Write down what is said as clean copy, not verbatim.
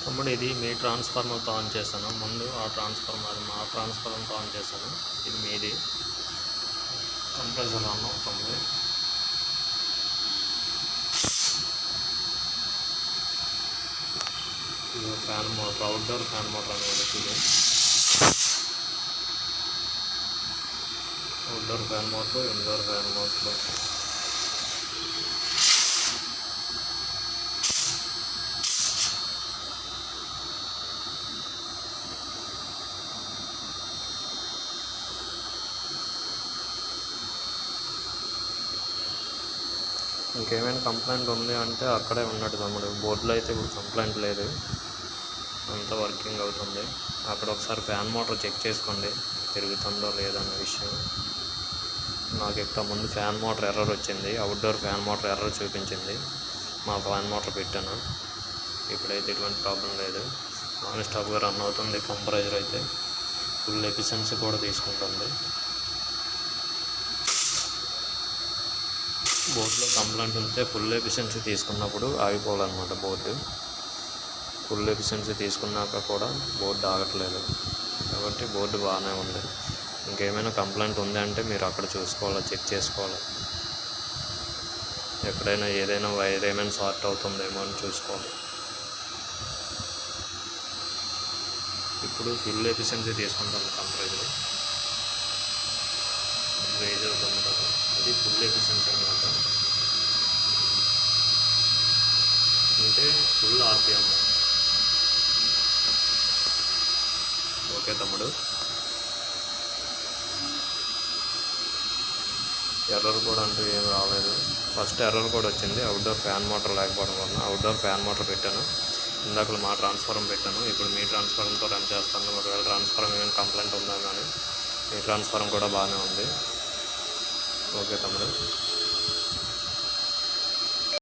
తమ్ముడు ఇది మీ ట్రాన్స్ఫార్మర్తో ఆన్ చేశాను. ముందు ఆ ట్రాన్స్ఫార్మర్ మా ట్రాన్స్ఫార్మర్తో ఆన్ చేశాను. ఇది మీది. కంప్రెసర్ ఆన్ అవుతుంది. ఇది fan motor, outdoor fan motor అనేది ఇది. Outdoor fan motor, indoor fan motor. ఇంకేమైనా కంప్లైంట్ ఉంది అంటే అక్కడే ఉన్నట్టు తమ్ముడు. బోర్డులో అయితే ఇప్పుడు కంప్లైంట్ లేదు, అంతా వర్కింగ్ అవుతుంది. అక్కడ ఒకసారి ఫ్యాన్ మోటార్ చెక్ చేసుకోండి తిరుగుతుందో లేదన్న విషయం. నాకు ఇక్కడ ముందు ఫ్యాన్ మోటార్ ఎర్రర్ వచ్చింది, అవుట్డోర్ ఫ్యాన్ మోటార్ ఎర్రర్ చూపించింది. మా ఫ్యాన్ మోటార్ పెట్టాను, ఇప్పుడైతే ఎటువంటి ప్రాబ్లం లేదు. నాన్ స్టాప్గా రన్ అవుతుంది. కంప్రెసర్ అయితే ఫుల్ ఎఫిషియన్సీ కూడా తీసుకుంటుంది. బోర్డులో కంప్లైంట్ ఉంటే ఫుల్ ఎఫిషియన్సీ తీసుకున్నప్పుడు ఆగిపోవాలన్నమాట బోర్డు. ఫుల్ ఎఫిషియన్సీ తీసుకున్నాక కూడా బోర్డు ఆగట్లేదు, కాబట్టి బోర్డు బాగానే ఉంది. ఇంకేమైనా కంప్లైంట్ ఉంది అంటే మీరు అక్కడ చూసుకోవాలి, చెక్ చేసుకోవాలి. ఎక్కడైనా ఏదైనా వైర్ ఏమైనా షార్ట్ అవుతుందేమో అని చూసుకోవాలి. ఇప్పుడు ఫుల్ ఎఫిషియన్సీ తీసుకుంటాను కంప్రెసర్. రేజ్ అవుతుంది కదా, ఇది ఫుల్ ఎఫిషియన్సీ అన్నమాట. అంటే ఫుల్ ఆర్పిఎం. ఓకే తమ్ముడు. ఎర్రర్ కూడా అంటూ ఏం రాలేదు. ఫస్ట్ ఎర్రర్ కూడా వచ్చింది అవుట్డోర్ ఫ్యాన్ మోటార్ లేకపోవడం వలన. అవుట్డోర్ ఫ్యాన్ మోటార్ పెట్టాను, ఇందాక మా ట్రాన్స్ఫార్మర్ పెట్టాను. ఇప్పుడు మీ ట్రాన్స్ఫార్మర్తో రన్ చేస్తాను. ఒకవేళ ట్రాన్స్ఫార్మర్ ఏమైనా కంప్లైంట్ ఉందా కానీ మీ ట్రాన్స్ఫార్మర్ కూడా బాగానే ఉంది. ఓకే తమ్ముడు.